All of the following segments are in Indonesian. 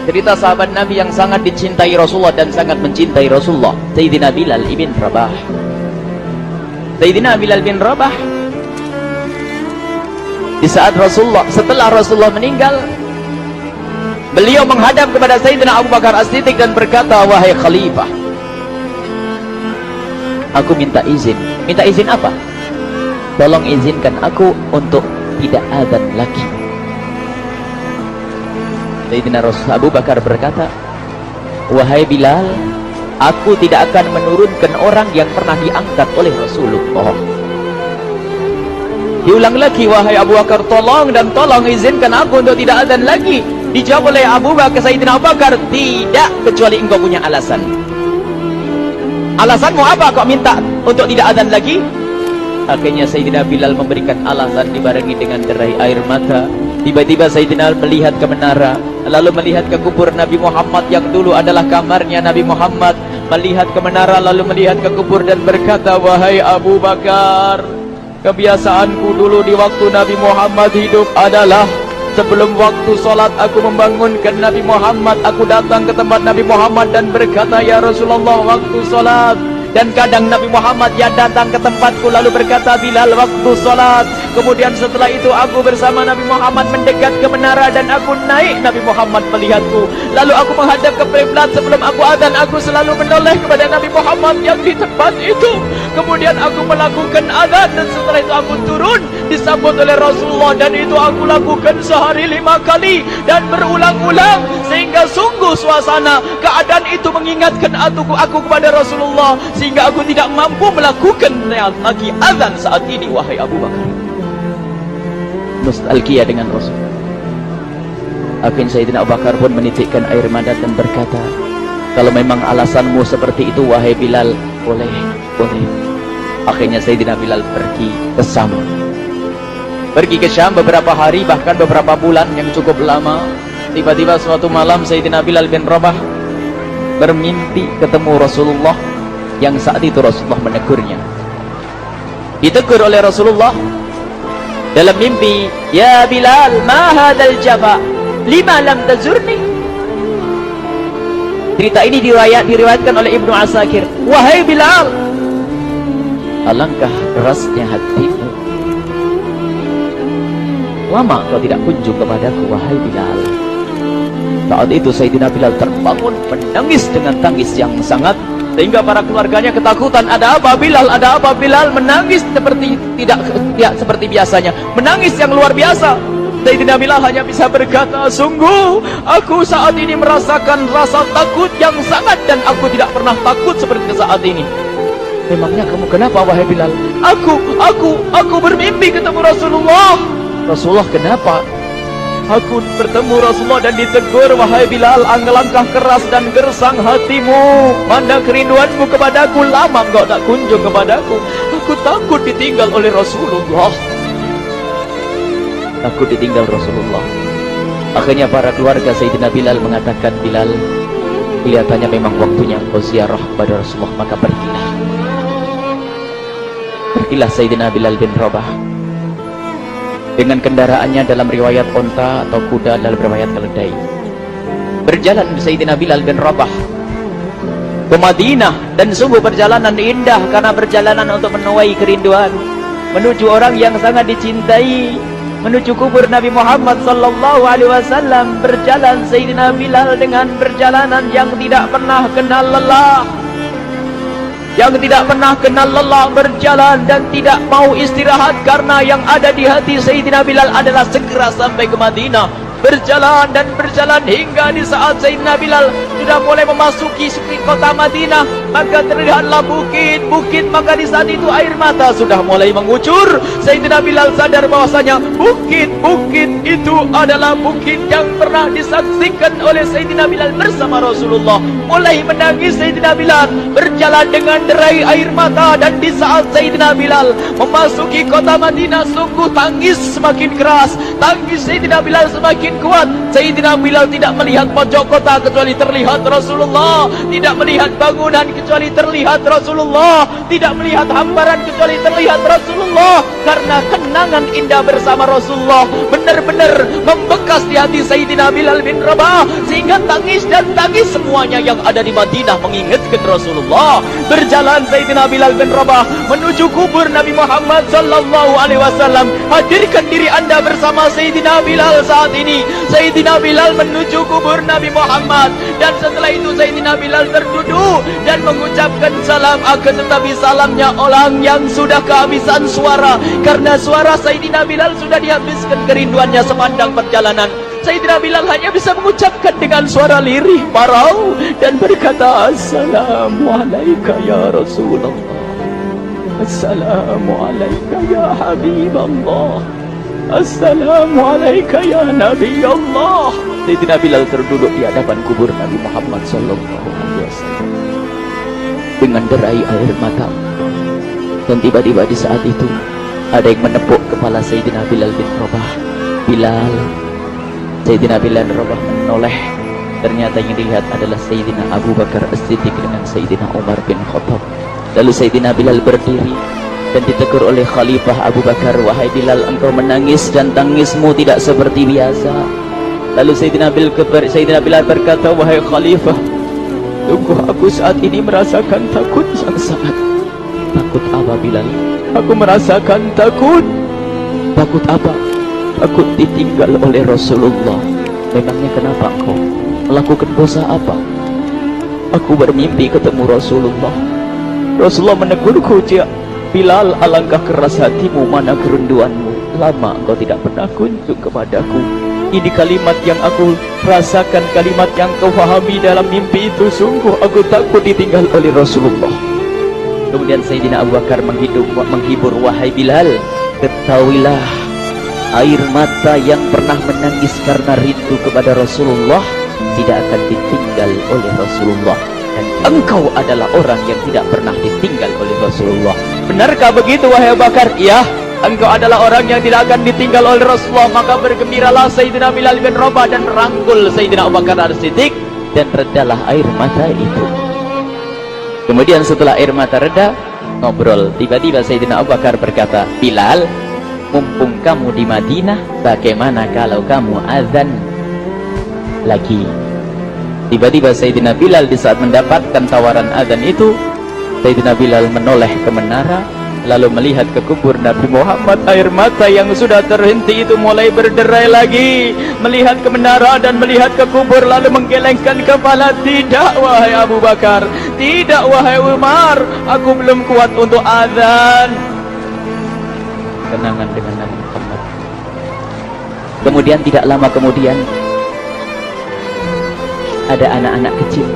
Cerita sahabat Nabi yang sangat dicintai Rasulullah dan sangat mencintai Rasulullah, Sayyidina Bilal ibn Rabah. Sayyidina Bilal bin Rabah, di saat setelah Rasulullah meninggal, beliau menghadap kepada Sayyidina Abu Bakar As-Siddiq dan berkata, wahai khalifah, aku minta izin. Minta izin apa? Tolong izinkan aku untuk tidak azan lagi. Sayyidina Abu Bakar berkata, wahai Bilal, aku tidak akan menurunkan orang yang pernah diangkat oleh Rasulullah. Diulang lagi, wahai Abu Bakar, tolong dan tolong izinkan aku untuk tidak azan lagi. Dijawab oleh Abu Bakar, Sayyidina Abu Bakar, tidak, kecuali engkau punya alasan. Alasanmu apa kau minta untuk tidak azan lagi? Akhirnya Sayyidina Bilal memberikan alasan dibarengi dengan derai air mata. Tiba-tiba Sayyidina melihat ke menara, lalu melihat ke kubur Nabi Muhammad yang dulu adalah kamarnya Nabi Muhammad. Melihat ke menara, lalu melihat ke kubur dan berkata, wahai Abu Bakar, kebiasaanku dulu di waktu Nabi Muhammad hidup adalah sebelum waktu sholat aku membangunkan Nabi Muhammad. Aku datang ke tempat Nabi Muhammad dan berkata, ya Rasulullah, waktu sholat. Dan kadang Nabi Muhammad ya datang ke tempatku lalu berkata, Bilal, waktu sholat. Kemudian setelah itu aku bersama Nabi Muhammad mendekat ke menara dan aku naik. Nabi Muhammad melihatku, lalu aku menghadap ke kiblat. Sebelum aku azan, aku selalu menoleh kepada Nabi Muhammad yang di tempat itu. Kemudian aku melakukan azan dan setelah itu aku turun disambut oleh Rasulullah, dan itu aku lakukan sehari 5 kali dan berulang-ulang, sehingga sungguh suasana keadaan itu mengingatkan aku kepada Rasulullah, sehingga aku tidak mampu melakukan lagi azan saat ini. Wahai Abu Bakar, nostalgia dengan Rasul. Akhirnya Sayyidina Abu Bakar pun menitikkan air mata dan berkata, kalau memang alasanmu seperti itu wahai Bilal, boleh. Akhirnya Sayyidina Bilal pergi ke Syam beberapa hari, bahkan beberapa bulan yang cukup lama. Tiba-tiba suatu malam Sayyidina Bilal bin Rabah bermimpi ketemu Rasulullah, yang saat itu Rasulullah menegurnya. Ditegur oleh Rasulullah dalam mimpi, ya Bilal, ma hadzal jafa, lima lam tazurni. Cerita ini diriwayatkan oleh Ibnu Asakir. Wahai Bilal, alangkah kerasnya hatimu, lama kau tidak kunjung kepadaku. Wahai Bilal. Saat itu Sayyidina Bilal terbangun menangis dengan tangis yang sangat, sehingga para keluarganya ketakutan. Ada apa Bilal? Ada apa Bilal? Menangis seperti tidak seperti biasanya, menangis yang luar biasa. Sayyidina Bilal hanya bisa berkata, sungguh aku saat ini merasakan rasa takut yang sangat, dan aku tidak pernah takut seperti saat ini. Memangnya kamu kenapa wahai Bilal? Aku bermimpi ketemu Rasulullah. Rasulullah kenapa? Aku bertemu Rasulullah dan ditegur, wahai Bilal, alangkah keras dan gersang hatimu, mana kerinduanmu kepadaku, lama engkau tak kunjung kepadaku. Aku takut ditinggal oleh Rasulullah. Takut ditinggal Rasulullah. Akhirnya para keluarga Sayyidina Bilal mengatakan, Bilal, kelihatannya memang waktunya engkau ziarah kepada Rasulullah, maka pergilah. Pergilah Sayyidina Bilal bin Rabah dengan kendaraannya, dalam riwayat onta atau kuda, dalam riwayat keledai. Berjalan Sayyidina Bilal bin Rabah ke Madinah, dan sungguh perjalanan indah karena perjalanan untuk menuai kerinduan, menuju orang yang sangat dicintai, menuju kubur Nabi Muhammad sallallahu alaihi wasallam. Berjalan Sayyidina Bilal dengan perjalanan yang tidak pernah kenal lelah, berjalan dan tidak mau istirahat, karena yang ada di hati Sayyidina Bilal adalah segera sampai ke Madinah. Berjalan dan berjalan hingga di saat Sayyidina Bilal sudah mulai memasuki kota Madinah, maka terlihatlah bukit-bukit. Maka di saat itu air mata sudah mulai mengucur. Sayyidina Bilal sadar bahwasanya bukit-bukit itu adalah bukit yang pernah disaksikan oleh Sayyidina Bilal bersama Rasulullah. Mulai menangis Sayyidina Bilal, berjalan dengan derai air mata. Dan di saat Sayyidina Bilal memasuki kota Madinah, sungguh tangis semakin keras, tangis Sayyidina Bilal semakin kuat. Sayyidina Bilal tidak melihat pojok kota kecuali terlihat terlihat Rasulullah, tidak melihat bangunan kecuali terlihat Rasulullah, tidak melihat hamparan kecuali terlihat Rasulullah. Karena kenangan indah bersama Rasulullah benar-benar membekas di hati Sayyidina Bilal bin Rabah, sehingga tangis dan tangis semuanya yang ada di Madinah mengingatkan Rasulullah. Berjalan Sayyidina Bilal bin Rabah menuju kubur Nabi Muhammad sallallahu alaihi wasallam. Hadirkan diri Anda bersama Sayyidina Bilal saat ini. Sayyidina Bilal menuju kubur Nabi Muhammad, dan setelah itu Sayyidina Bilal terduduk dan mengucapkan salam, akan tetapi salamnya orang yang sudah kehabisan suara, karena suara Sayyidina Bilal sudah dihabiskan kerinduannya sepanjang perjalanan. Sayyidina Bilal hanya bisa mengucapkan dengan suara lirih parau dan berkata, Assalamualaikum ya Rasulullah, Assalamualaikum ya Habiballah, Assalamualaikum ya Nabi Allah. Sayyidina Bilal terduduk di hadapan kubur Nabi Muhammad sallallahu alaihi wasallam dengan derai air mata. Dan tiba-tiba di saat itu ada yang menepuk kepala Sayyidina Bilal bin Rabah. Bilal. Sayyidina Bilal bin Rabah menoleh. Ternyata yang dilihat adalah Sayyidina Abu Bakar As-Siddiq dengan Sayyidina Umar bin Khattab. Lalu Sayyidina Bilal berdiri dan ditegur oleh Khalifah Abu Bakar, wahai Bilal, engkau menangis dan tangismu tidak seperti biasa. Lalu Sayyidina Bilal berkata, wahai Khalifah, sungguh aku saat ini merasakan takut yang sangat. Takut apa Bilal? Aku merasakan takut. Takut apa? Takut ditinggal oleh Rasulullah. Memangnya kenapa engkau? Melakukan dosa apa? Aku bermimpi ketemu Rasulullah. Rasulullah menegurku, Bilal, alangkah keras hatimu, mana kerinduanmu. Lama engkau tidak pernah kunjung kepadaku. Ini kalimat yang aku rasakan, kalimat yang kau fahami dalam mimpi itu. Sungguh aku takut ditinggal oleh Rasulullah. Kemudian Sayyidina Abu Bakar menghibur, wahai Bilal, ketahuilah, air mata yang pernah menangis karena rindu kepada Rasulullah tidak akan ditinggal oleh Rasulullah. Dan engkau adalah orang yang tidak pernah ditinggal oleh Rasulullah. Benarkah begitu wahai Abu Bakar? Ya, engkau adalah orang yang tidak akan ditinggal oleh Rasulullah. Maka bergembiralah Sayyidina Bilal bin Rabah dan merangkul Sayyidina Abu Bakar As-Siddiq, dan redalah air mata itu. Kemudian setelah air mata reda, ngobrol. Tiba-tiba Sayyidina Abu Bakar berkata, Bilal, mumpung kamu di Madinah, bagaimana kalau kamu azan lagi? Tiba-tiba Sayyidina Bilal di saat mendapatkan tawaran azan itu, Sayyidina Bilal menoleh ke menara, lalu melihat ke kubur Nabi Muhammad. Air mata yang sudah terhenti itu mulai berderai lagi. Melihat ke menara dan melihat ke kubur, lalu menggelengkan kepala. Tidak wahai Abu Bakar, tidak wahai Umar, aku belum kuat untuk azan. Kenangan dengan Nabi Muhammad. Kemudian tidak lama kemudian ada anak-anak kecil.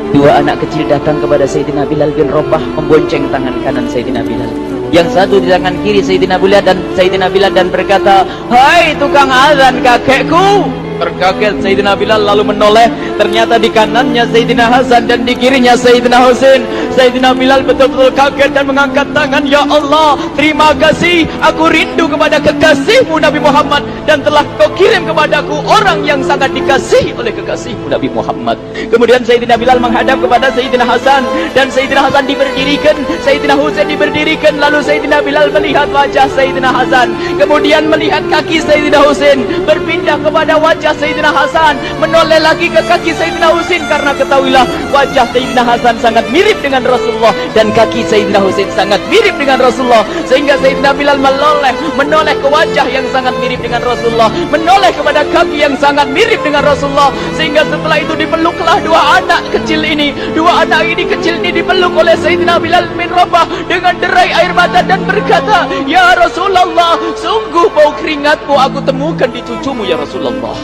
Dua anak kecil datang kepada Sayyidina Bilal bin Rabah, membonceng tangan kanan Sayyidina Bilal. Yang satu di tangan kiri Sayyidina Bilal dan berkata, hai tukang azan kakekku. Terkaget Sayyidina Bilal lalu menoleh. Ternyata di kanannya Sayyidina Hasan dan di kirinya Sayyidina Husain. Sayyidina Bilal betul-betul kaget dan mengangkat tangan. Ya Allah, terima kasih. Aku rindu kepada kekasihmu Nabi Muhammad, dan telah kau kirim kepadaku orang yang sangat dikasihi oleh kekasihmu Nabi Muhammad. Kemudian Sayyidina Bilal menghadap kepada Sayyidina Hasan, dan Sayyidina Hasan diberdirikan, Sayyidina Husain diberdirikan. Lalu Sayyidina Bilal melihat wajah Sayyidina Hasan, kemudian melihat kaki Sayyidina Husain, berpindah kepada wajah Sayyidina Hasan, menoleh lagi ke kaki Sayyidina Husain, karena ketahuilah wajah Sayyidina Hasan sangat mirip dengan Rasulullah dan kaki Sayyidina Husain sangat mirip dengan Rasulullah, sehingga Sayyidina Bilal menoleh ke wajah yang sangat mirip dengan Rasulullah, menoleh kepada kaki yang sangat mirip dengan Rasulullah, sehingga setelah itu dipeluklah dua anak kecil ini. Dua anak ini kecil ini dipeluk oleh Sayyidina Bilal bin Rabah dengan derai air mata dan berkata, ya Rasulullah, sungguh bau keringatmu aku temukan di cucumu ya Rasulullah.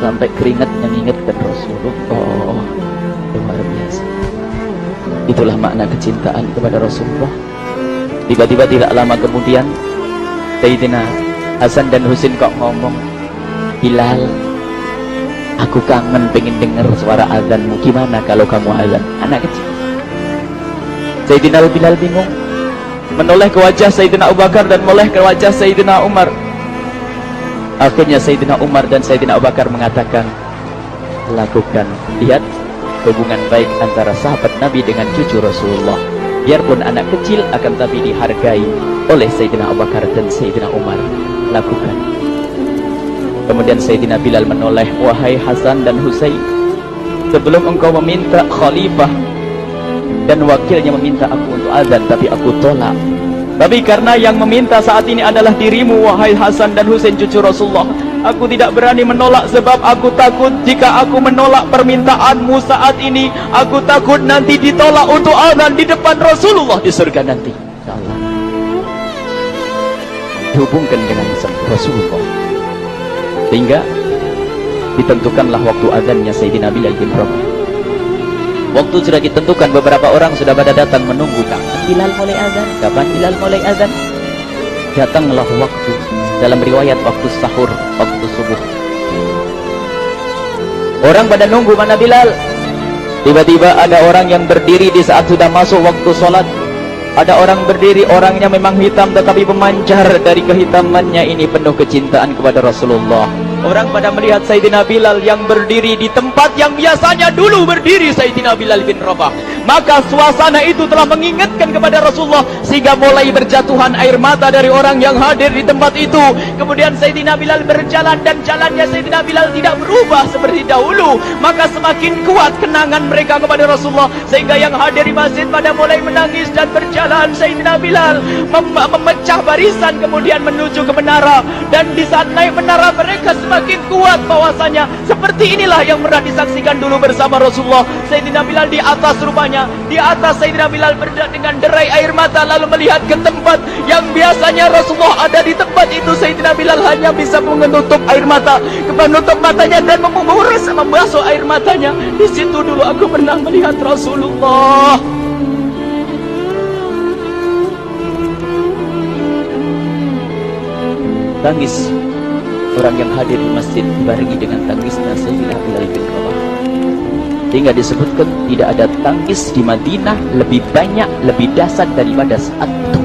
Sampai keringat mengingatkan Rasulullah. Luar biasa. Itulah makna kecintaan kepada Rasulullah. Tiba-tiba tidak lama kemudian Sayyidina Hasan dan Husain kok ngomong, Bilal, aku kangen pengen dengar suara azanmu. Gimana kalau kamu azan? Anak kecil. Sayyidina Bilal bingung, menoleh ke wajah Sayyidina Abu Bakar dan menoleh ke wajah Sayyidina Umar. Akhirnya Sayyidina Umar dan Sayyidina Abu Bakar mengatakan, lakukan. Lihat hubungan baik antara sahabat Nabi dengan cucu Rasulullah. Biarpun anak kecil akan tapi dihargai oleh Sayyidina Abu Bakar dan Sayyidina Umar. Lakukan. Kemudian Sayyidina Bilal menoleh, wahai Hasan dan Husain, sebelum engkau meminta khalifah dan wakilnya meminta aku untuk azan, tapi aku tolak. Tapi karena yang meminta saat ini adalah dirimu, wahai Hasan dan Husain cucu Rasulullah, aku tidak berani menolak, sebab aku takut jika aku menolak permintaanmu saat ini, aku takut nanti ditolak untuk azan di depan Rasulullah di surga nanti. InsyaAllah dihubungkan dengan Rasulullah, sehingga ditentukanlah waktu azannya Sayyidina Bilal bin Rabah. Waktu sudah ditentukan, beberapa orang sudah pada datang menunggu, kapan Bilal mulai azan, kapan Bilal mulai azan. Datanglah waktu, dalam riwayat waktu sahur, waktu subuh. Orang pada nunggu mana Bilal. Tiba-tiba ada orang yang berdiri di saat sudah masuk waktu sholat. Ada orang berdiri, orangnya memang hitam tetapi memancar dari kehitamannya ini penuh kecintaan kepada Rasulullah. Orang pada melihat Sayyidina Bilal yang berdiri di tempat yang biasanya dulu berdiri Sayyidina Bilal bin Rabah. Maka suasana itu telah mengingatkan kepada Rasulullah, sehingga mulai berjatuhan air mata dari orang yang hadir di tempat itu. Kemudian Sayyidina Bilal berjalan, dan jalannya Sayyidina Bilal tidak berubah seperti dahulu. Maka semakin kuat kenangan mereka kepada Rasulullah, sehingga yang hadir di masjid pada mulai menangis dan berjalan. Sayyidina Bilal memecah barisan kemudian menuju ke menara, dan di saat naik menara mereka semakin kuat bahwasanya seperti inilah yang pernah disaksikan dulu bersama Rasulullah. Sayyidina Bilal di atas rupanya, di atas Sayyidina Bilal dengan derai air mata, lalu melihat ke tempat yang biasanya Rasulullah ada di tempat itu. Sayyidina Bilal hanya bisa menutup air mata, menutup matanya dan membasuh air matanya. Di situ dulu aku pernah melihat Rasulullah. Tangis orang yang hadir di masjid dibarengi dengan tangisnya Sayyidina Bilal bin Rabah, hingga disebutkan tidak ada tangis di Madinah lebih banyak, lebih dahsyat daripada saat itu.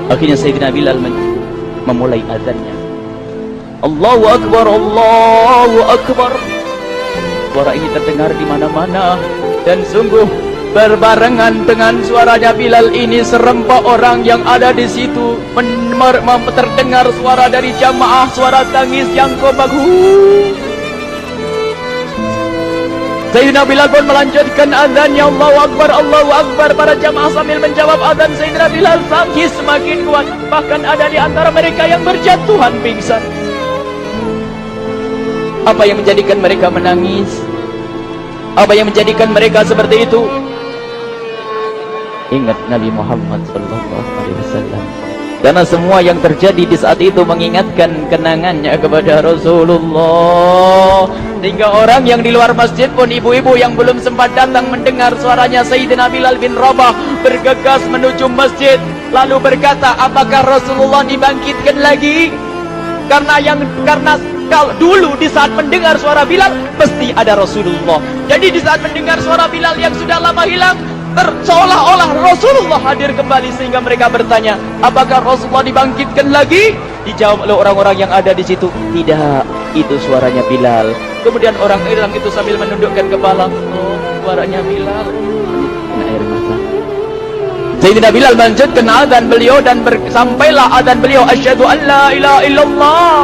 Akhirnya Sayyidina Bilal memulai azannya. Allahu Akbar, Allahu Akbar. Suara ini terdengar di mana-mana, dan sungguh berbarengan dengan suaranya Bilal ini serempak orang yang ada di situ terdengar suara dari jamaah, suara tangis yang bagus. Sayyidina Bilal pun melanjutkan azannya, Allahu Akbar, Allahu Akbar. Para jamaah sambil menjawab azan Sayyidina Bilal, tangis semakin kuat. Bahkan ada di antara mereka yang berjatuhan pingsan. Apa yang menjadikan mereka menangis? Apa yang menjadikan mereka seperti itu? Ingat Nabi Muhammad SAW. Karena semua yang terjadi di saat itu mengingatkan kenangannya kepada Rasulullah. Sehingga orang yang di luar masjid pun, ibu-ibu yang belum sempat datang mendengar suaranya Sayyidina Bilal bin Rabah, bergegas menuju masjid, lalu berkata, apakah Rasulullah dibangkitkan lagi? Karena kalau dulu di saat mendengar suara Bilal pasti ada Rasulullah. Jadi di saat mendengar suara Bilal yang sudah lama hilang, seolah-olah Rasulullah hadir kembali, sehingga mereka bertanya, apakah Rasulullah dibangkitkan lagi? Dijawab oleh orang-orang yang ada di situ, tidak, itu suaranya Bilal. Kemudian orang itu sambil menundukkan kepala, oh, suaranya Bilal. Kena air mata. Sayyidina Bilal melanjutkan azan beliau, dan sampailah azan beliau, asyhadu an la ilaha illallah,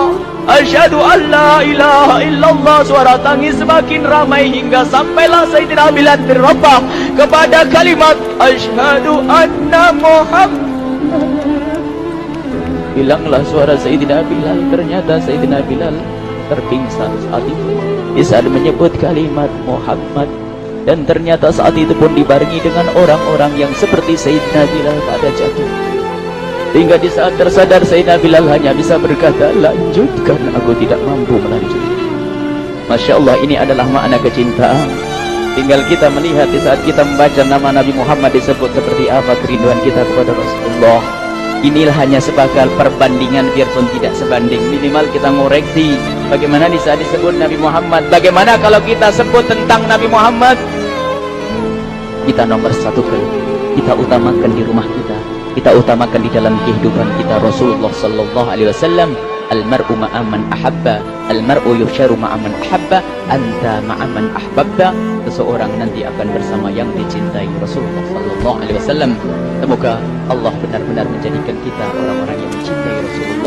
asyhadu an la ilaha illallah. Suara tangis semakin ramai hingga sampailah Sayyidina Bilal bin Rabah kepada kalimat asyhadu anna Muhammad. Hilanglah suara Sayyidina Bilal. Ternyata Sayyidina Bilal terpingsan saat itu di saat menyebut kalimat Muhammad, dan ternyata saat itu pun dibarengi dengan orang-orang yang seperti Sayyidina Bilal pada jatuh. Hingga di saat tersadar Sayyidina Bilal hanya bisa berkata, lanjutkan, aku tidak mampu melanjutkan. Masya Allah, ini adalah makna kecintaan. Tinggal kita melihat di saat kita membaca nama Nabi Muhammad disebut seperti apa kerinduan kita kepada Rasulullah. Inilah hanya sebagai perbandingan, biarpun tidak sebanding. Minimal kita ngoreksi bagaimana di saat disebut Nabi Muhammad. Bagaimana kalau kita sebut tentang Nabi Muhammad? Kita nomor satu, kita utamakan di rumah kita, kita utamakan di dalam kehidupan kita Rasulullah sallallahu alaihi wasallam Al-mar'u ma'aman ahabba, al-mar'u yuhsyaru ma'aman ahabba, anta ma'aman ahbabta. Seseorang nanti akan bersama yang dicintai Rasulullah sallallahu alaihi wasallam. Semoga Allah benar-benar menjadikan kita orang-orang yang mencintai Rasulullah